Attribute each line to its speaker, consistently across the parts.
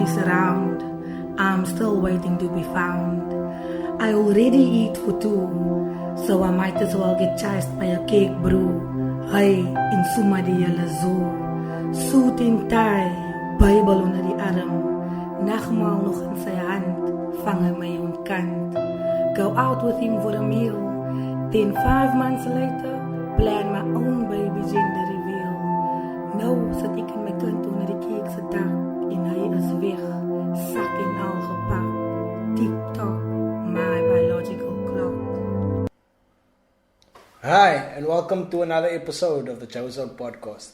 Speaker 1: is around. I'm still waiting to be found. I already eat for two, so I might as well get chased by a cake brew. Hey, in Sumadiya Zoo. Suit in tie, Bible onder die arm. Nachtmaal nog in zijn hand, vangen mij ontkant. Go out with him for a meal. Then 5 months later, plan my own baby gender reveal. Nou zit ik in mijn kind onder die keekse dak. En hij is weg, zak en al gepakt. Tick-tock, my biological clock.
Speaker 2: Hi, and welcome to another episode of the Chosen Podcast.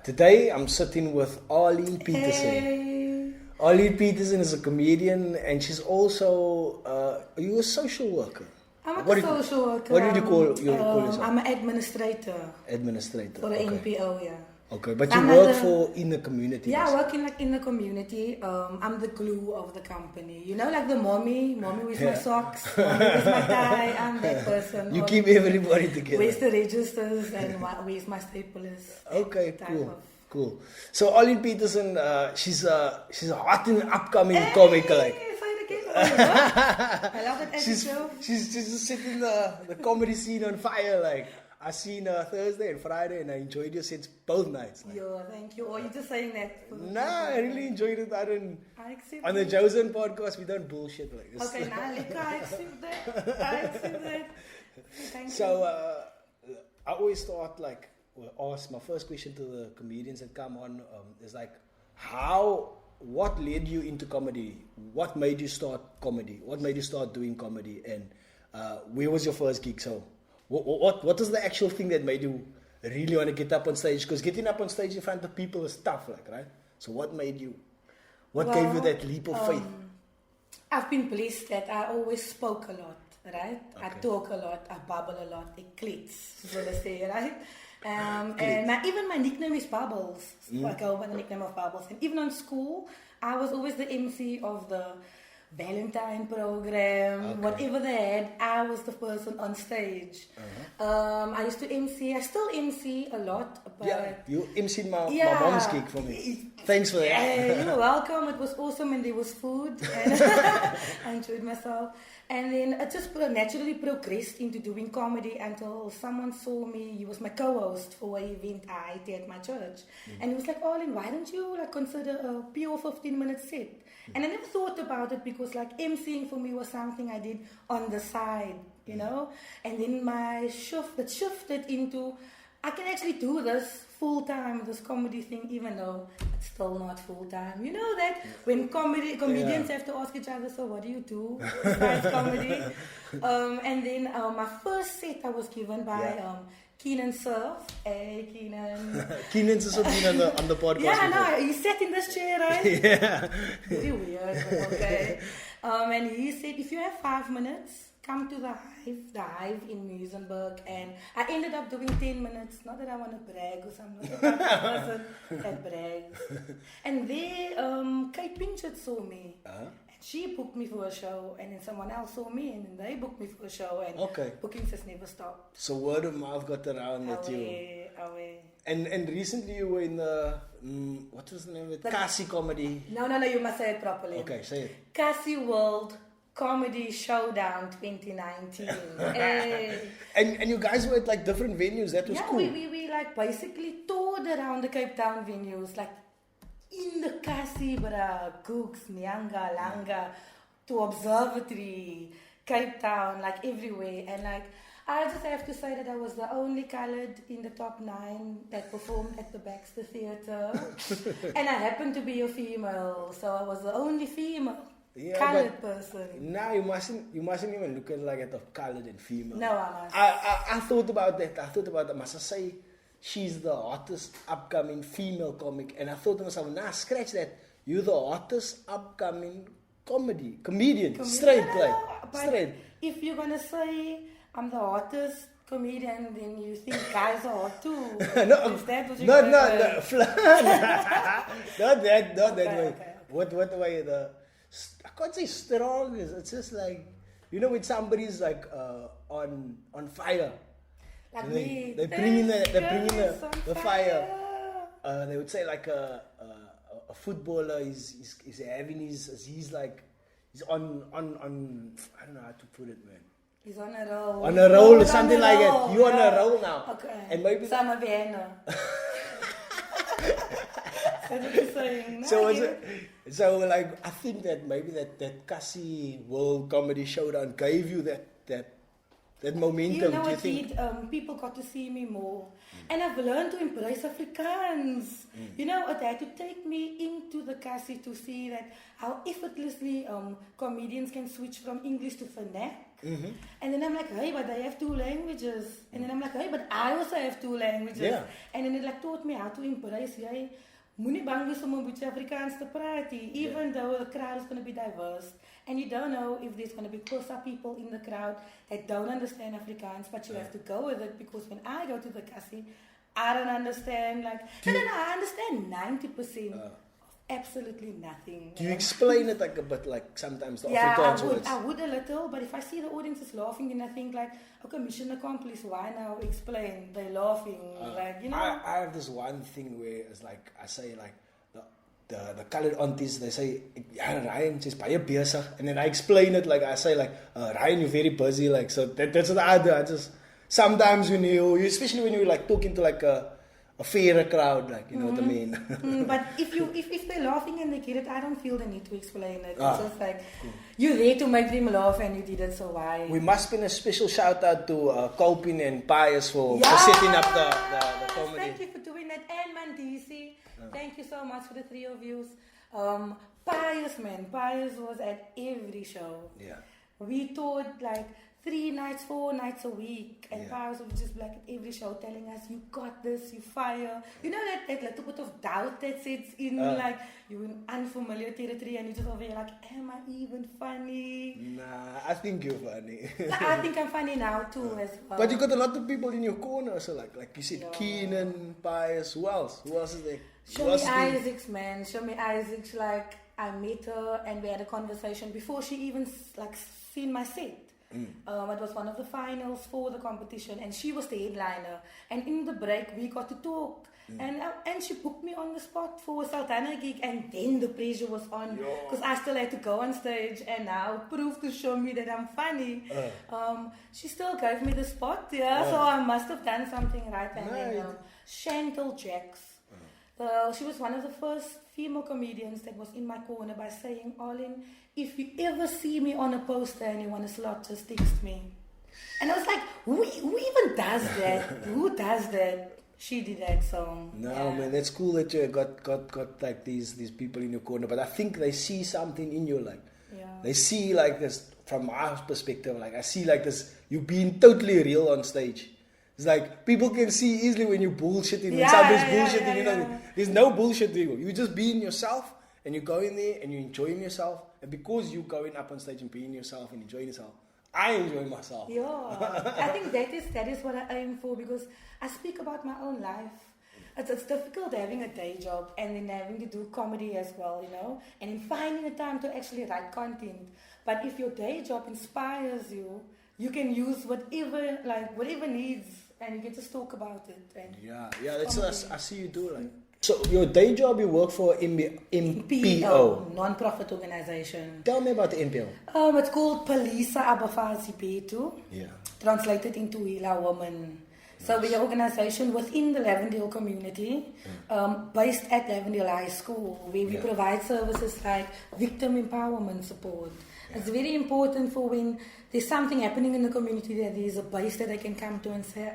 Speaker 2: Today, I'm sitting with Arlene Petersen.
Speaker 1: Hey.
Speaker 2: Arlene Petersen is a comedian, and she's also are you a social worker?
Speaker 1: I'm a social worker.
Speaker 2: What did you call yourself?
Speaker 1: I'm an administrator.
Speaker 2: Administrator.
Speaker 1: For the
Speaker 2: okay.
Speaker 1: NPO, yeah.
Speaker 2: Okay, but you work in the community.
Speaker 1: Yeah, working in the community. I'm the glue of the company. You know, like the mommy with my socks, mommy with my tie. I'm that person.
Speaker 2: You keep everybody together.
Speaker 1: Where's the registers and where's my staplers?
Speaker 2: Okay, cool. So Arlene Petersen, she's a hot and upcoming comic. Like. I love it. She's just setting the comedy scene on fire. Like I seen her Thursday and Friday, and I enjoyed your sets both nights. Like.
Speaker 1: Yeah, thank you. Or you just saying that?
Speaker 2: Nah, I really enjoyed it. I
Speaker 1: accept
Speaker 2: on the Chosen Podcast, we don't bullshit like this.
Speaker 1: Okay, now I accept that. I accept that. Thank
Speaker 2: so,
Speaker 1: you.
Speaker 2: I always thought like, ask my first question to the comedians that come on is like, what led you into comedy? What made you start comedy? What made you start doing comedy? And where was your first gig? So, what is the actual thing that made you really want to get up on stage? Because getting up on stage in front of people is tough, like, right? So what made you? What gave you that leap of faith?
Speaker 1: I've been blessed that I always spoke a lot, right?
Speaker 2: Okay.
Speaker 1: I talk a lot, I babble a lot. It clicks, so to say, right? And even my nickname is Bubbles. So I go by the nickname of Bubbles. And even on school, I was always the MC of the Valentine program, whatever they had, I was the person on stage. I used to MC, I still MC a lot. But
Speaker 2: yeah, you MC'd my mom's gig for me. Thanks for that.
Speaker 1: You're welcome. It was awesome and there was food and I enjoyed myself. And then it just naturally progressed into doing comedy until someone saw me. He was my co-host for an event I did at my church. And he was like, Arlene, why don't you consider a pure 15-minute set? And I never thought about it because emceeing for me was something I did on the side, you know. And then it shifted into, I can actually do this full-time, this comedy thing, even though it's still not full-time. You know that when comedians have to ask each other, so what do you do besides comedy? And then my first set I was given by Keenan Surf. Hey, Keenan.
Speaker 2: Keenan's also been on the podcast.
Speaker 1: Yeah, no, he sat in this chair, right?
Speaker 2: Yeah.
Speaker 1: Very weird, but okay. And he said, if you have 5 minutes, come to the Hive in Muizenberg. And I ended up doing 10 minutes. Not that I want to brag or something. I'm not a person that brags. And there, Kate Pinchot saw me. She booked me for a show, and then someone else saw me, and then they booked me for a show, and bookings has never stopped.
Speaker 2: So word of mouth got around that you. And recently you were in the what was the name of it? Kasi Comedy.
Speaker 1: No, you must say it properly.
Speaker 2: Okay, say it.
Speaker 1: Kasi World Comedy Showdown 2019. Hey.
Speaker 2: And you guys were at different venues. That was cool.
Speaker 1: We basically toured around the Cape Town venues, in the Kasi, Cooks, Nyanga, Langa, to Observatory, Cape Town, everywhere. And I just have to say that I was the only colored in the top 9 that performed at the Baxter Theatre. And I happened to be a female, so I was the only female colored person.
Speaker 2: Now you mustn't even look at the colored and female.
Speaker 1: No, I must.
Speaker 2: I thought about that. Must I say she's the hottest upcoming female comic, and I thought to myself, nah, scratch that. You're the hottest upcoming comedian. Straight.
Speaker 1: If you're gonna say I'm the hottest comedian, then you think guys are hot too.
Speaker 2: No,
Speaker 1: is that what you're
Speaker 2: not that way.
Speaker 1: Okay.
Speaker 2: What the way I can't say strong is. It's just when somebody's on fire. They bring in the fire. They would say a footballer is having he's on I don't know how to put it, man.
Speaker 1: He's on a roll.
Speaker 2: On a roll or something like that. You're on a roll now.
Speaker 1: Okay.
Speaker 2: And maybe
Speaker 1: Summer Vienna. That's what you're saying.
Speaker 2: So like I think that maybe that Cassie World Comedy Showdown gave you that momentum.
Speaker 1: You know,
Speaker 2: do you
Speaker 1: it
Speaker 2: think?
Speaker 1: did. People got to see me more. And I've learned to embrace Afrikaans. You know, it had to take me into the Cassie to see that how effortlessly comedians can switch from English to Vernac. And then I'm like, hey, but they have 2 languages. And then I'm like, hey, but I also have 2 languages.
Speaker 2: Yeah.
Speaker 1: And then it like taught me how to embrace, hey, moenie bang wees om 'n bietjie Afrikaans te praat nie, even though the crowd is going to be diverse. And you don't know if there's going to be closer people in the crowd that don't understand Afrikaans, but you have to go with it, because when I go to the Cassie, I don't understand, like, no, I understand 90% of absolutely nothing.
Speaker 2: Do you explain it like a bit, like sometimes the Afrikaans words?
Speaker 1: I would a little, but if I see the audience is laughing, then I think like, okay, mission accomplished, why now explain? They're laughing, like, you know.
Speaker 2: I have this one thing where it's like, I say like, the colored aunties, they say, yeah, Ryan, she's baie besig. And then I explain it, like, I say like, Ryan, you're very busy, like, so that's what I do. I just, sometimes when you especially when you're like talking to like a fairer crowd, like, you know what I mean.
Speaker 1: But if they're laughing and they get it, I don't feel the need to explain it. It's just like, you're there to make them laugh and you did it, so why?
Speaker 2: We must spend a special shout out to Kolpin and Pius for setting up the comedy.
Speaker 1: Thank you for doing that. And Mandisi, thank you so much for the 3 of you. Pius was at every show.
Speaker 2: Yeah.
Speaker 1: We taught like 3 nights, 4 nights a week, and Pius would just like at every show telling us, you got this, you fire. You know that little bit of doubt that sits in, like you're in unfamiliar territory and you just over here like, am I even funny?
Speaker 2: Nah, I think you're funny.
Speaker 1: I think I'm funny now too as well.
Speaker 2: But you got a lot of people in your corner, so like you said, Keenan, Pius, who else? Who else is there?
Speaker 1: Show me Isaacs, man. Show me Isaacs. Like, I met her and we had a conversation before she even like seen my set. It was one of the finals for the competition, and she was the headliner. And in the break, we got to talk, and she booked me on the spot for a Sultana gig. And then the pressure was on, because I still had to go on stage and now prove to show me that I'm funny. She still gave me the spot, so I must have done something right. And then Chantal Jacks. She was one of the first female comedians that was in my corner by saying, Arlene, if you ever see me on a poster and you want a slot, just text me. And I was like, who even does that? Who does that? She did that, so...
Speaker 2: No, man, that's cool that you got like these people in your corner. But I think they see something in you, like... Yeah. They see like this, from my perspective, like I see like this, you being totally real on stage. It's like, people can see easily when you're bullshitting, when somebody's bullshitting, you know. There's no bullshit, you just being yourself, and you go in there, and you're enjoying yourself, and because you're going up on stage and being yourself and enjoying yourself, I enjoy myself.
Speaker 1: Yeah, I think that is what I aim for, because I speak about my own life. It's difficult having a day job, and then having to do comedy as well, you know, and then finding the time to actually write content. But if your day job inspires you, you can use whatever needs, and you can just talk about it. And
Speaker 2: that's I see you do like. So your day job, you work for MPO,
Speaker 1: non-profit organization.
Speaker 2: Tell me about the MPO.
Speaker 1: It's called Palisa Abafazi Betu. Yeah. Translated into Hila Woman. Nice. So we're an organization within the Lavendale community, based at Lavendale High School, where we provide services like victim empowerment support. It's very important for when there's something happening in the community that there's a base that they can come to and say,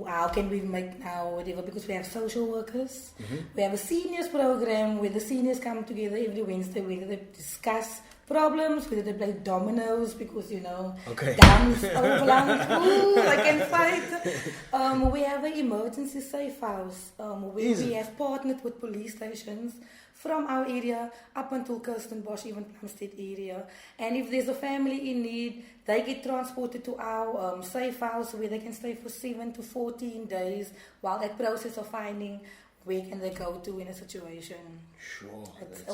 Speaker 1: how can we make now, whatever, because we have social workers. We have a seniors program where the seniors come together every Wednesday, where they discuss problems, whether they play dominoes, because, you know, dance overlang, I can fight. We have an emergency safe house, where we have partnered with police stations from our area up until Kirstenbosch, even Plumstead area. And if there's a family in need, they get transported to our safe house where they can stay for 7 to 14 days while that process of finding where can they go to in a situation. Sure.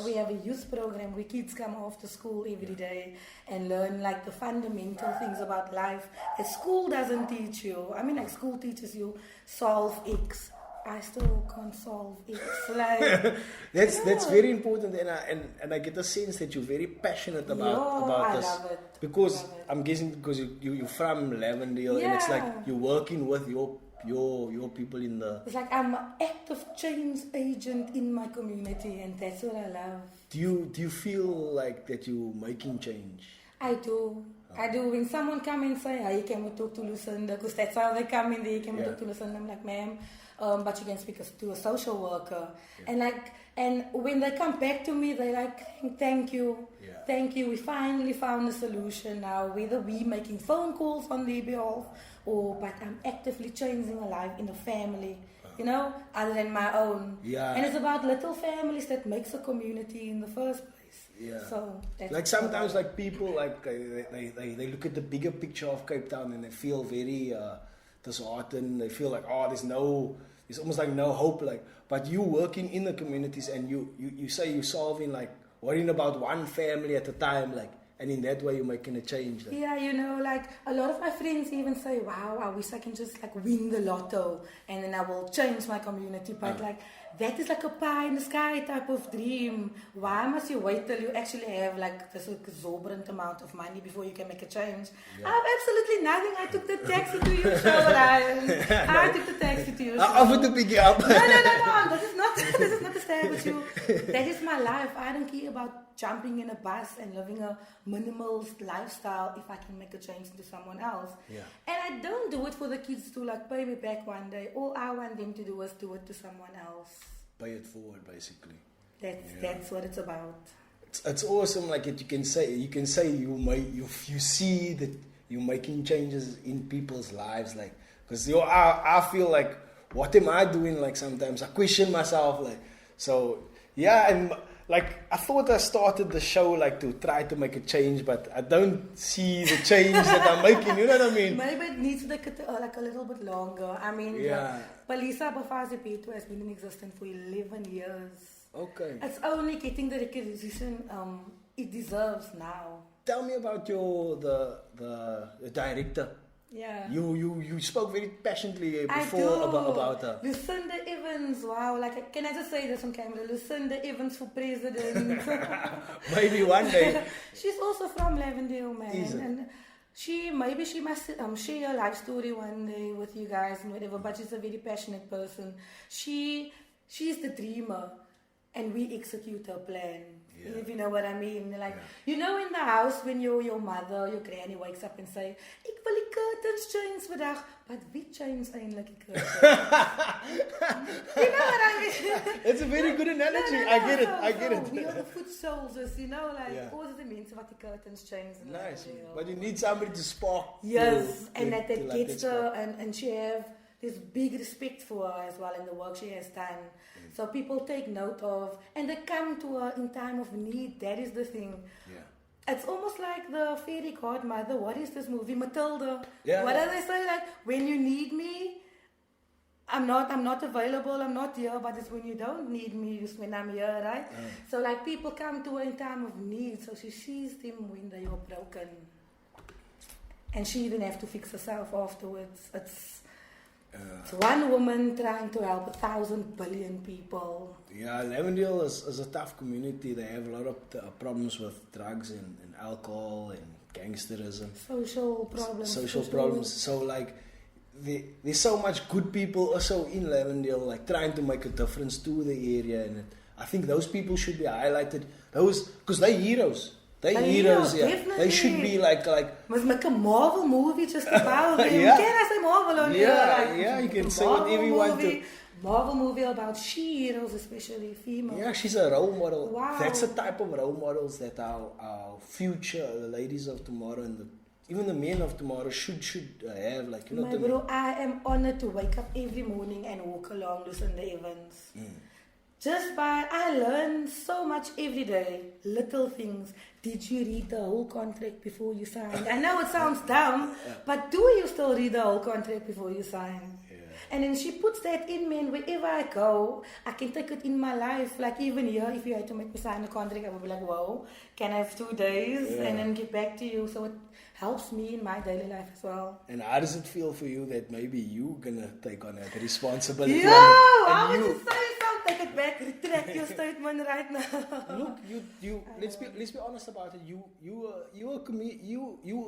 Speaker 1: We have a youth program where kids come after school every day and learn like the fundamental things about life that school doesn't teach you. I mean, like school teaches you solve X. I still can't solve it. Like,
Speaker 2: That's very important, and I get the sense that you're very passionate about
Speaker 1: I
Speaker 2: this.
Speaker 1: love it.
Speaker 2: Because
Speaker 1: Love it.
Speaker 2: I'm guessing because you're from Lavendale, and it's like
Speaker 1: Yeah.
Speaker 2: you're working with your people in the.
Speaker 1: It's like I'm an active change agent in my community, and that's what I love.
Speaker 2: Do you feel like that you're making change?
Speaker 1: I do. I do. When someone come and say, "Hey, can we talk to Lucinda?" Because that's how they come in there. Can we talk to Lucinda? I'm like, "Ma'am, but you can speak to a social worker." Yeah. And when they come back to me, they're like, "Thank you, thank you. We finally found a solution now. Whether we making phone calls on their behalf, but I'm actively changing a life in a family." Other than my own.
Speaker 2: Yeah.
Speaker 1: And it's about little families that makes a community in the first place.
Speaker 2: Yeah.
Speaker 1: So that's
Speaker 2: like sometimes like people like they look at the bigger picture of Cape Town and they feel very disheartened. They feel like there's almost like no hope. Like, but you working in the communities and you say you're solving like worrying about one family at a time, like, and in that way you're making a change. Like.
Speaker 1: Yeah, like a lot of my friends even say, "Wow, I wish I can just like win the lotto and then I will change my community." But like that is like a pie in the sky type of dream. Why must you wait till you actually have like this exorbitant amount of money before you can make a change? Yeah. I have absolutely nothing. I took the taxi to your show, Ryan. I took the taxi to your show.
Speaker 2: I offered to pick you up.
Speaker 1: No. This is not to stab at you. That is my life. I don't care about jumping in a bus and living a minimalist lifestyle if I can make a change to someone else. Yeah. And I don't do it for the kids to like pay me back one day. All I want them to do is do it to someone else.
Speaker 2: Pay it forward, basically.
Speaker 1: That's what it's about.
Speaker 2: It's awesome. Like you can say you see that you're making changes in people's lives. Like because I feel like what am I doing? Like sometimes I question myself. Like so yeah and. Like, I thought I started the show, like, to try to make a change, but I don't see the change that I'm making, you know what I mean?
Speaker 1: Maybe it needs like a little bit longer. I mean, Palisa Bafazi Petu has been in existence for 11 years.
Speaker 2: Okay.
Speaker 1: It's only getting the recognition it deserves now.
Speaker 2: Tell me about the director.
Speaker 1: Yeah.
Speaker 2: You spoke very passionately before about her.
Speaker 1: Lucinda Evans, wow. Like, can I just say this on camera? Lucinda Evans for president.
Speaker 2: Maybe one day.
Speaker 1: She's also from Lavendale, man.
Speaker 2: Is it?
Speaker 1: And she must share her life story one day with you guys and whatever, but she's a very passionate person. She's the dreamer and we execute her plan. Yeah. If you know what I mean. Like, in the house when your mother, your granny wakes up and say, "Ek wil die curtains change vandag," but wie change eintlik die curtains? You know what I mean?
Speaker 2: It's a very good analogy. No. I get it.
Speaker 1: We are the foot soldiers, all the mense wat die curtains change.
Speaker 2: Nice. But you need somebody to spark.
Speaker 1: Yes, and that gets her, and she have this big respect for her as well in the work she has done. So people take note of, and they come to her in time of need. That is the thing. Yeah. It's almost like the fairy godmother. What is this movie, Matilda? Yeah. What do they say? Like, when you need me, I'm not available. I'm not here. But it's when you don't need me, it's when I'm here, right? So like people come to her in time of need. So she sees them when they are broken, and she even have to fix herself afterwards. It's one woman trying to help 1,000 billion people. Yeah,
Speaker 2: Lavendale is a tough community. They have a lot of problems with drugs and alcohol and gangsterism.
Speaker 1: Social
Speaker 2: problems. So like, there's so much good people also in Lavendale, like trying to make a difference to the area. And I think those people should be highlighted. Because they're heroes. They're heroes,
Speaker 1: definitely.
Speaker 2: They should be like.
Speaker 1: Must make a Marvel movie just about them.
Speaker 2: Yeah.
Speaker 1: Can I say Marvel on
Speaker 2: here? You can say whatever you want to.
Speaker 1: Marvel movie about she-heroes, especially female.
Speaker 2: Yeah, she's a role model.
Speaker 1: Wow.
Speaker 2: That's the type of role models that our future, the ladies of tomorrow and even the men of tomorrow should have. Like, you know.
Speaker 1: My bro, I am honored to wake up every morning and walk along Lucinda Evans. I learn so much every day, little things. Did you read the whole contract before you signed? I know it sounds dumb, but do you still read the whole contract before you sign? Yeah. And then she puts that in me, and wherever I go, I can take it in my life. Like even here, if you had to make me sign a contract, I would be like, "Wow, can I have 2 days and then get back to you?" So it helps me in my daily life as well.
Speaker 2: And how does it feel for you that maybe you gonna take on that responsibility?
Speaker 1: Yo,
Speaker 2: and
Speaker 1: I would say something. Take it back. Retract your statement right now.
Speaker 2: Look, you. Let's be honest about it. You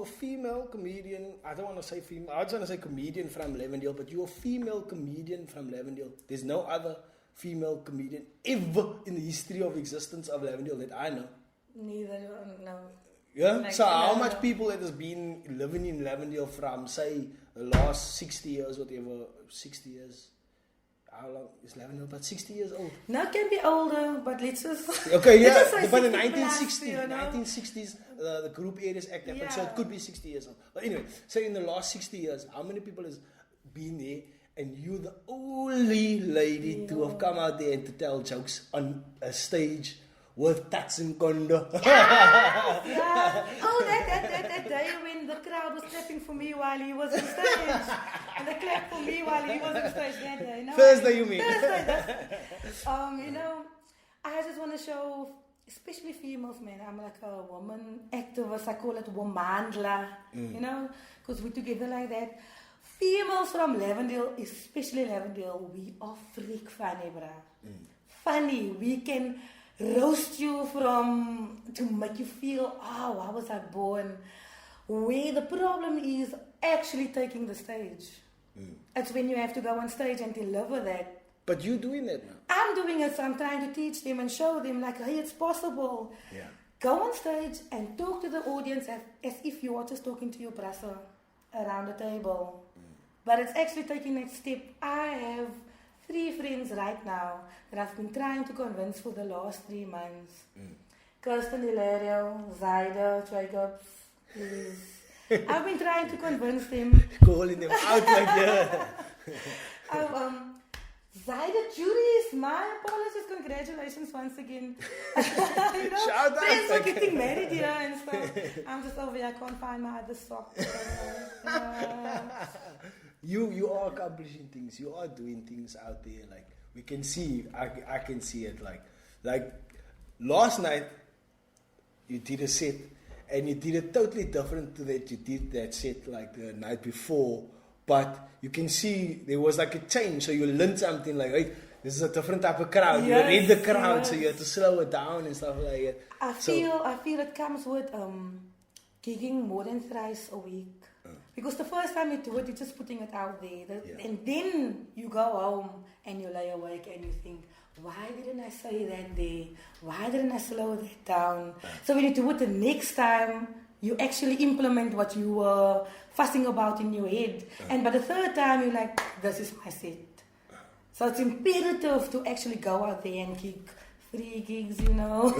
Speaker 2: a female comedian. I don't want to say female. I just want to say comedian from Lavendale, but you're a female comedian from Lavendale. There's no other female comedian ever in the history of existence of Lavendale that I know.
Speaker 1: Neither, no.
Speaker 2: Yeah.
Speaker 1: Like,
Speaker 2: So how much people that has been living in Lavendale from say the last 60 years, whatever, 60 years. How long is Lavendale? About 60 years old.
Speaker 1: No, it can be older, but let's just...
Speaker 2: Okay, yeah,
Speaker 1: let's just say
Speaker 2: but in
Speaker 1: 60
Speaker 2: 1960s,
Speaker 1: plus, you know?
Speaker 2: 1960s, the Group Areas Act happened, so
Speaker 1: Yeah.
Speaker 2: it could be 60 years old. But anyway, so in the last 60 years, how many people has been there, and you're the only lady to have come out there and to tell jokes on a stage with tats and kondo?
Speaker 1: Yeah. Oh, that day when the crowd was clapping for me while he was on stage. And they clapped for me while he was on stage that day. No,
Speaker 2: Thursday, you mean?
Speaker 1: Thursday. You know, I just want to show, especially females, man. I'm like a woman activist. I call it womandla, you know, because we're together like that. Females from Lavendale, especially Lavendale, we are freak funny, bruh. Funny. We can roast you to make you feel, oh, why was I born? Where the problem is actually taking the stage. It's when you have to go on stage and deliver that.
Speaker 2: But you're doing that now.
Speaker 1: I'm doing it, so I'm trying to teach them and show them, like, hey, it's possible.
Speaker 2: Yeah.
Speaker 1: Go on stage and talk to the audience as if you are just talking to your brother around the table. But it's actually taking that step. I have 3 friends right now that I've been trying to convince for the last 3 months. Kirsten Hilario, Zaida, Jacobs, I've been trying to convince them.
Speaker 2: Calling them out like that.
Speaker 1: Zaida, Juris, my apologies, congratulations once again. You know,
Speaker 2: Shout out.
Speaker 1: friends are getting married here and stuff. I'm just over here, I can't find my other sock.
Speaker 2: You are accomplishing things. You are doing things out there. Like we can see, I can see it. Like last night, you did a set, and you did it totally different to that you did that set like the night before. But you can see there was like a change. So you learned something like, hey, this is a different type of crowd.
Speaker 1: Yes,
Speaker 2: you read the crowd,
Speaker 1: yes.
Speaker 2: so you have to slow it down and stuff like that.
Speaker 1: I feel it comes with gigging more than thrice a week. Because the first time you do it, you're just putting it out there. And then you go home and you lay awake and you think, why didn't I say that there? Why didn't I slow that down? So when you do it the next time, you actually implement what you were fussing about in your head. And by the third time, you're like, this is my set. So it's imperative to actually go out there and gig 3 gigs, you know.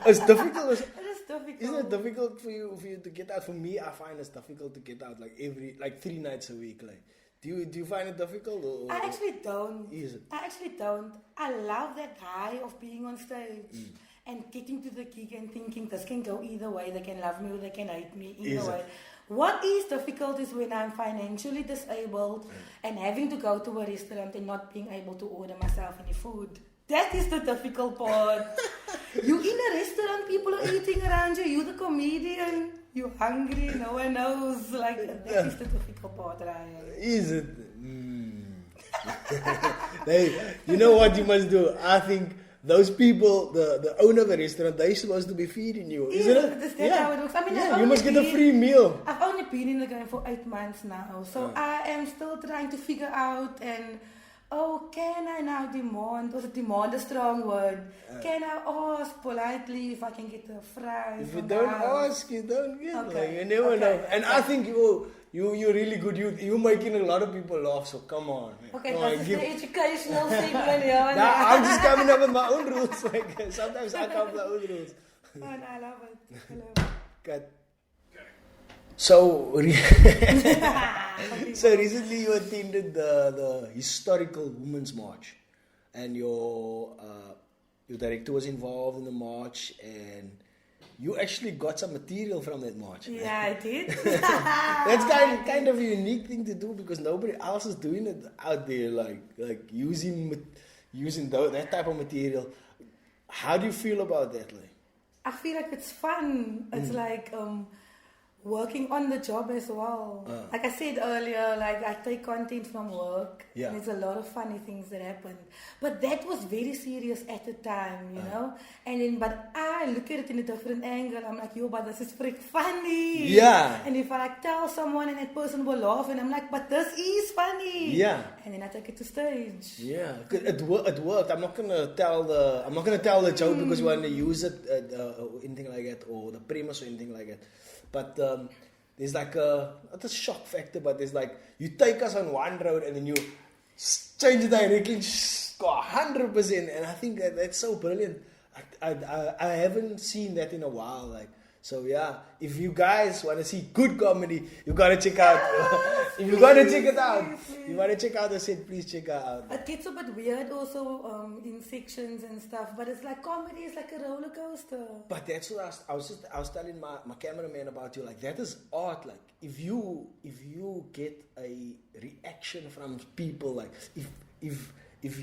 Speaker 2: It's difficult.
Speaker 1: It is difficult.
Speaker 2: Isn't it difficult for you to get out? For me, I find it's difficult to get out like 3 nights a week. Like, do you find it difficult? Or
Speaker 1: I actually don't.
Speaker 2: Is it?
Speaker 1: I actually don't. I love that high of being on stage and getting to the gig and thinking this can go either way. They can love me or they can hate me either way. What is difficult is when I'm financially disabled and having to go to a restaurant and not being able to order myself any food. That is the difficult part. You in a restaurant, people are eating around you. You're the comedian. You're hungry. No one knows. Like that is the difficult part, Ryan.
Speaker 2: Is it? Hey, you know what you must do? I think those people, the owner of the restaurant, they're supposed to be feeding you, isn't it?
Speaker 1: Is that how it works? I mean,
Speaker 2: you must get a free meal.
Speaker 1: I've only been in the game for 8 months now, so I am still trying to figure out and. Oh, can I now demand? Was demand a strong word? Can I ask politely if I can get the fries?
Speaker 2: If you don't ask, you don't get.
Speaker 1: Okay.
Speaker 2: Like, you never know. And I think you're really good. You're making a lot of people laugh. So come on. Man.
Speaker 1: Okay,
Speaker 2: come
Speaker 1: that's
Speaker 2: on,
Speaker 1: the educational segment here.
Speaker 2: Nah, I'm just coming up with my own rules. Like sometimes I come up with my own rules.
Speaker 1: And I love it.
Speaker 2: Cut. So, so recently you attended the historical Women's March, and your director was involved in the march, and you actually got some material from that march.
Speaker 1: Yeah, I did.
Speaker 2: That's kind of a unique thing to do because nobody else is doing it out there, like using that type of material. How do you feel about that? Like?
Speaker 1: I feel like it's fun. It's like working on the job as well. Like I said earlier, like I take content from work.
Speaker 2: Yeah.
Speaker 1: And there's a lot of funny things that happen. But that was very serious at the time, you know? And then, but I look at it in a different angle. I'm like, yo, but this is freak funny.
Speaker 2: Yeah.
Speaker 1: And if I like tell someone and that person will laugh and I'm like, but this is funny.
Speaker 2: Yeah.
Speaker 1: And then I take it to stage.
Speaker 2: Yeah, it worked. I'm not gonna tell the joke because you want to use it or anything like that, or the premise or anything like that. But there's like not a shock factor, but there's like you take us on one road and then you change it directly, go 100%, and I think that's so brilliant. I haven't seen that in a while, like. So yeah, if you guys want to see good comedy, you gotta check out. If you gotta check it out, you wanna check out the set, please check it out.
Speaker 1: It gets a bit weird also in sections and stuff, but it's like comedy is like a roller coaster.
Speaker 2: But that's what I was telling my cameraman about you. Like that is art. Like if you get a reaction from people, like if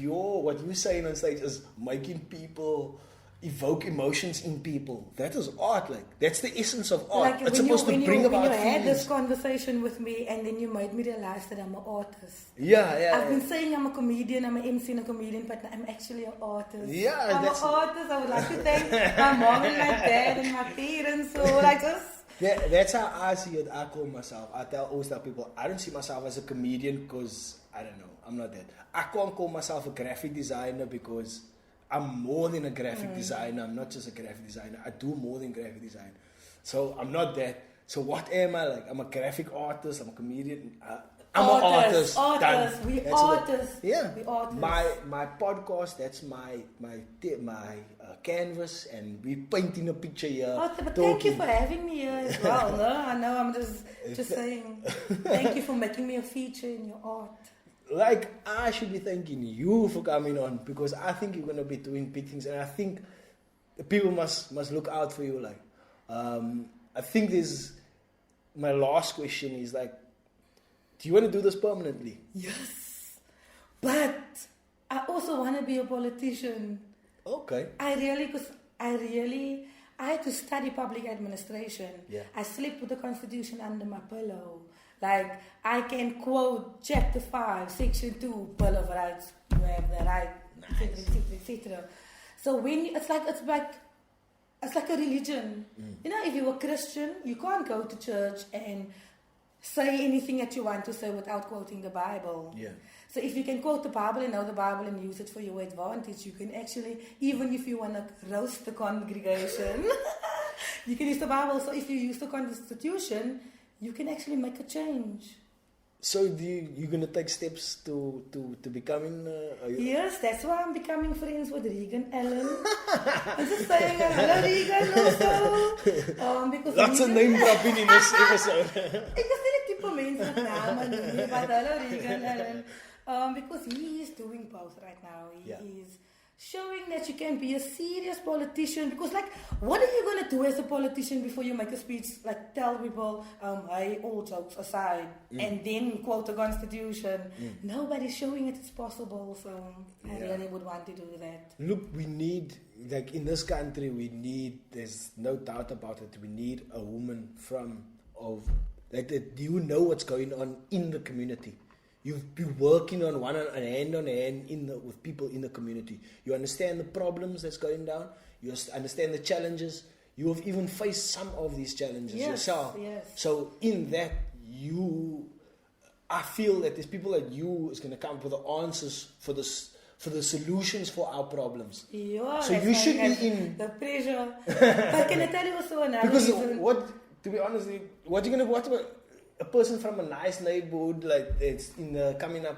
Speaker 2: what you're saying on stage is making people evoke emotions in people, that is art. Like that's the essence of art.
Speaker 1: Like
Speaker 2: it's supposed to bring about feelings.
Speaker 1: When you had this conversation with me and then you made me realize that I'm an artist.
Speaker 2: I've
Speaker 1: been saying I'm a comedian, I'm an MC and a comedian, but I'm actually an artist.
Speaker 2: Yeah,
Speaker 1: I'm an artist. I would like to thank my mom and my dad and my parents. So like this.
Speaker 2: That's how I see it. I call myself. Always tell people I don't see myself as a comedian because I don't know. I'm not that. I can't call myself a graphic designer because I'm more than a graphic designer. I'm not just a graphic designer. I do more than graphic design. So I'm not that. So what am I like? I'm a graphic artist. I'm a comedian. I'm an artist.
Speaker 1: We artists.
Speaker 2: Yeah.
Speaker 1: We artists.
Speaker 2: My podcast. That's my canvas, and we painting a picture here.
Speaker 1: But thank you for having me here as well. No, I know. I'm just saying. Thank you for making me a feature in your art.
Speaker 2: Like, I should be thanking you for coming on because I think you're going to be doing big things, and I think the people must look out for you. Like, I think my last question is like, do you want to do this permanently?
Speaker 1: Yes, but I also want to be a politician.
Speaker 2: Okay.
Speaker 1: I had to study public administration.
Speaker 2: Yeah.
Speaker 1: I sleep with the Constitution under my pillow. Like, I can quote Chapter 5, Section 2, Bill of Rights, you have the right, etc. So it's like a religion. You know, if you're a Christian, you can't go to church and say anything that you want to say without quoting the Bible.
Speaker 2: Yeah.
Speaker 1: So if you can quote the Bible and know the Bible and use it for your advantage, you can actually, even if you want to roast the congregation, you can use the Bible. So if you use the Constitution, you can actually make a change.
Speaker 2: So you're going to take steps to becoming...
Speaker 1: Yes, that's why I'm becoming friends with Regan Allen. I'm just saying, hello Regan also. Because
Speaker 2: lots of name dropping in this episode.
Speaker 1: Ik is niet type mensen met namen noemen, but hello Regan Allen. Because he is doing both right now. He is showing that you can be a serious politician. Because, like, what are you going to do as a politician before you make a speech? Like, tell people, hey, all jokes aside, and then quote the Constitution. Nobody's showing it's possible, so I really would want to do that.
Speaker 2: Look, we need, like, in this country, there's no doubt about it, we need a woman do you know what's going on in the community? You've been working on hand with people in the community. You understand the problems that's going down. You understand the challenges. You have even faced some of these challenges yourself.
Speaker 1: Yes.
Speaker 2: So in that, I feel that there's people like you is going to come up with the answers for the solutions for our problems.
Speaker 1: Yeah,
Speaker 2: so you should be in
Speaker 1: the pressure. But can I tell you also another
Speaker 2: because
Speaker 1: reason?
Speaker 2: To be honest, what about a person from a nice neighborhood like it's coming up,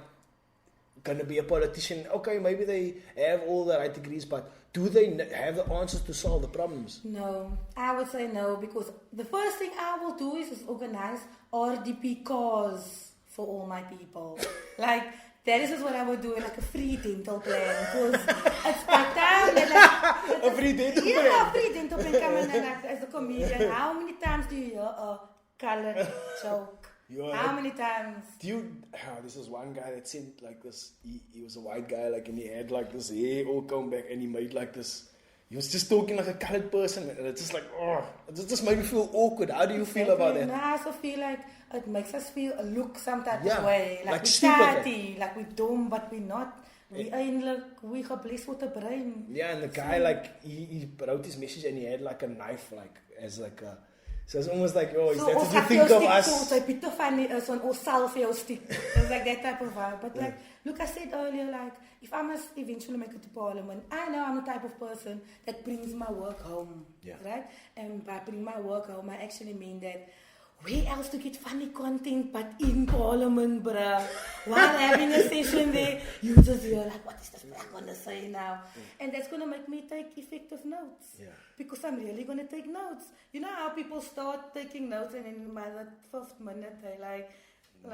Speaker 2: gonna be a politician? Okay, maybe they have all the right degrees, but do they have the answers to solve the problems?
Speaker 1: No, I would say no, because the first thing I will do is organize RDP cars for all my people. Like, That is just what I would do, like a free dental plan. Because it's part-time. Like,
Speaker 2: A free dental plan?
Speaker 1: Yeah, a free dental plan. Come in and like, as a comedian, how many times do you hear a colored joke? How many times?
Speaker 2: This is one guy that sent like this. He was a white guy, like, and he had like this hair all come back, and he made like this. He was just talking like a colored person, and it's just like, it just made me feel awkward. How do you feel about that?
Speaker 1: I also feel like it makes us look some type of way.
Speaker 2: like
Speaker 1: we're
Speaker 2: stupid.
Speaker 1: tatty, like we're dumb, but we're not. We eindelijk, we geblessed with the brain.
Speaker 2: Yeah, and the guy, like, he wrote his message, and he had like a knife, like, as like a... So it's almost like, is that what you think of us?
Speaker 1: So it's a bit funny, or salve stick. It's like that type of vibe. But like, look, I said earlier, like, if I must eventually make it to Parliament, I know I'm the type of person that brings my work home, right? And by bring my work home, I actually mean that where else to get funny content but in Parliament, bruh? While having a session there, you just hear like, what is this black gonna say now? And that's gonna make me take effective notes. Yeah. Because I'm really gonna take notes. You know how people start taking notes and in my 5th minute they like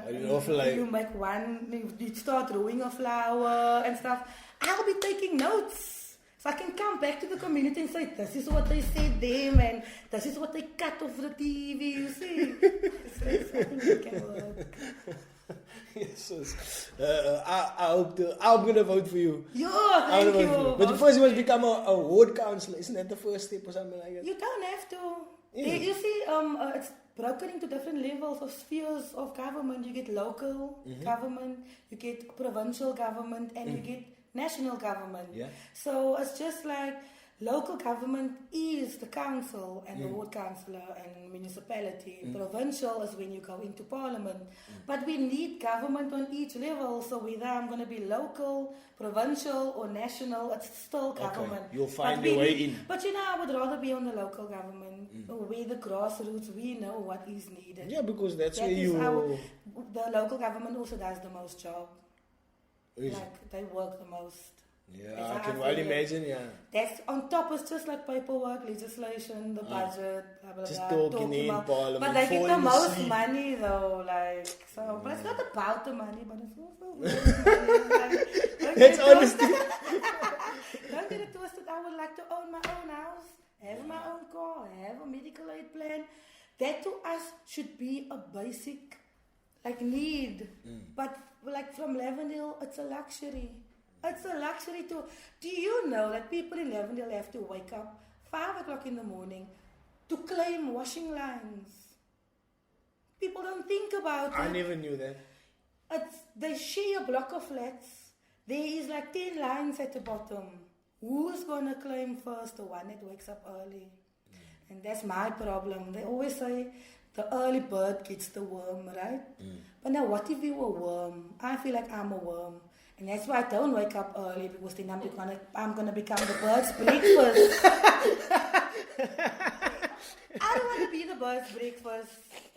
Speaker 1: you make one, you start drawing a flower and stuff. I'll be taking notes. So I can come back to the community and say, this is what they said them and this is what they cut off the TV, you see. So I think it can work.
Speaker 2: Yes, I'm going to vote for you.
Speaker 1: Yeah, thank you.
Speaker 2: But first you must become a ward councillor. Isn't that the first step or something like that?
Speaker 1: You don't have to. You see, it's broken into different levels of spheres of government. You get local government, you get provincial government, and you get national government. Yeah. So it's just like local government is the council and the ward councillor and municipality. Provincial is when you go into Parliament. But we need government on each level. So whether I'm going to be local, provincial or national, it's still government.
Speaker 2: Okay. You'll find your way in.
Speaker 1: But I would rather be on the local government. Where the grassroots, we know what is needed.
Speaker 2: Yeah, because that's where
Speaker 1: the local government also does the most job. Like, they work the most.
Speaker 2: Yeah, I can well imagine,
Speaker 1: That's on top, it's just like paperwork, legislation, the budget, blah, blah,
Speaker 2: just
Speaker 1: blah.
Speaker 2: talking in Parliament.
Speaker 1: But they get the most money though, like, so. But it's not about the money, but it's also
Speaker 2: That's honesty.
Speaker 1: Don't get it twisted. I would like to own my own house, have my own car, have a medical aid plan. That to us should be a basic, like, need. But like from Lavendale, it's a luxury. It's a luxury to... Do you know that people in Lavendale have to wake up 5 o'clock in the morning to claim washing lines? People don't think about it.
Speaker 2: I never knew that.
Speaker 1: They share a block of flats. There is like 10 lines at the bottom. Who's going to claim first? The one that wakes up early. And that's my problem. They always say the early bird gets the worm, right? But now what if you were a worm? I feel like I'm a worm. And that's why I don't wake up early, because then I'm gonna become the bird's breakfast. I don't want to be the bird's breakfast.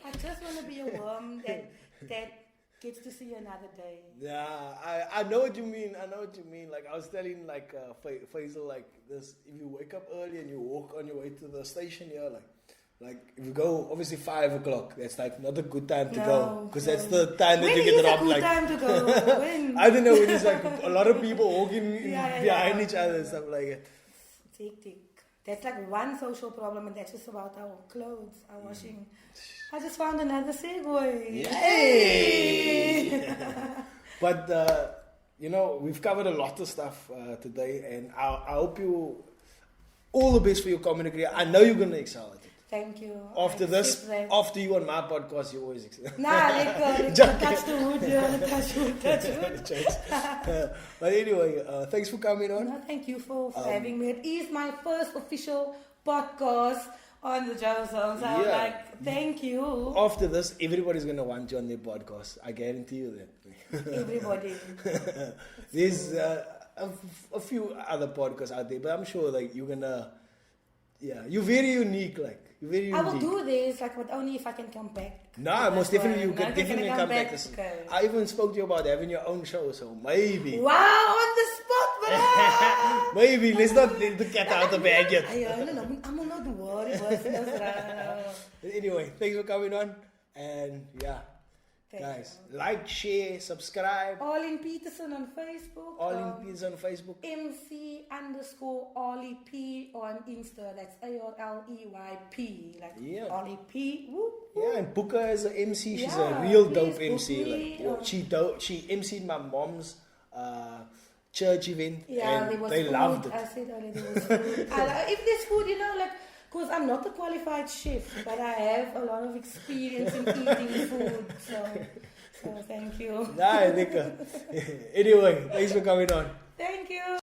Speaker 1: I just want to be a worm that gets to see another day.
Speaker 2: Yeah, I know what you mean. Like, I was telling like Faisal, like this: if you wake up early and you walk on your way to the station here, like if you go obviously 5 o'clock, that's like not a good time to go, because that's the time that you get robbed.
Speaker 1: When is a good time to go? When?
Speaker 2: I don't know. When it's like a lot of people walking behind each other and stuff like that.
Speaker 1: It's hectic. That's like one social problem, and that's just about our clothes, our washing. I just found another segue.
Speaker 2: Yay! But we've covered a lot of stuff today, and I hope you all the best for your comedy career. I know you're gonna excel at it.
Speaker 1: Thank you.
Speaker 2: After you on my podcast, you always excel.
Speaker 1: Touch the wood, touch wood.
Speaker 2: But anyway, thanks for coming on.
Speaker 1: No, thank you for having me. It is my first official podcast on the Joe Songs. I was like, thank you.
Speaker 2: After this, everybody's going to want you on their podcast. I guarantee you that.
Speaker 1: Everybody.
Speaker 2: There's a few other podcasts out there, but I'm sure like you're going to... Yeah, you're very unique, like. You're very unique.
Speaker 1: I will do this, like, but only if I can come back.
Speaker 2: No, most definitely you can definitely come back.
Speaker 1: Okay.
Speaker 2: I even spoke to you about having your own show, so maybe.
Speaker 1: Wow, on the spot, bro!
Speaker 2: Maybe, let's not let the cat out of the bag yet.
Speaker 1: I'm not worried.
Speaker 2: Anyway, thanks for coming on, and yeah,
Speaker 1: Thank
Speaker 2: Guys,
Speaker 1: you.
Speaker 2: like, share, subscribe.
Speaker 1: Arlene Petersen on Facebook.
Speaker 2: Arlene Petersen on Facebook.
Speaker 1: MC_Arlie P on Insta. That's ARLEYP. Like
Speaker 2: Yeah.
Speaker 1: Arlie P. Whoop.
Speaker 2: Yeah, and Booker is an MC. She's a
Speaker 1: Yeah,
Speaker 2: real
Speaker 1: please
Speaker 2: dope
Speaker 1: book
Speaker 2: MC.
Speaker 1: me,
Speaker 2: Like, she MC'd my mom's church event,
Speaker 1: Yeah, there
Speaker 2: and
Speaker 1: was
Speaker 2: they
Speaker 1: food.
Speaker 2: loved it.
Speaker 1: I said earlier there was food. If there's food, like, because I'm not a qualified chef, but I have a lot of experience in eating food. So thank you.
Speaker 2: Nah, Nika. Anyway, thanks for coming on.
Speaker 1: Thank you.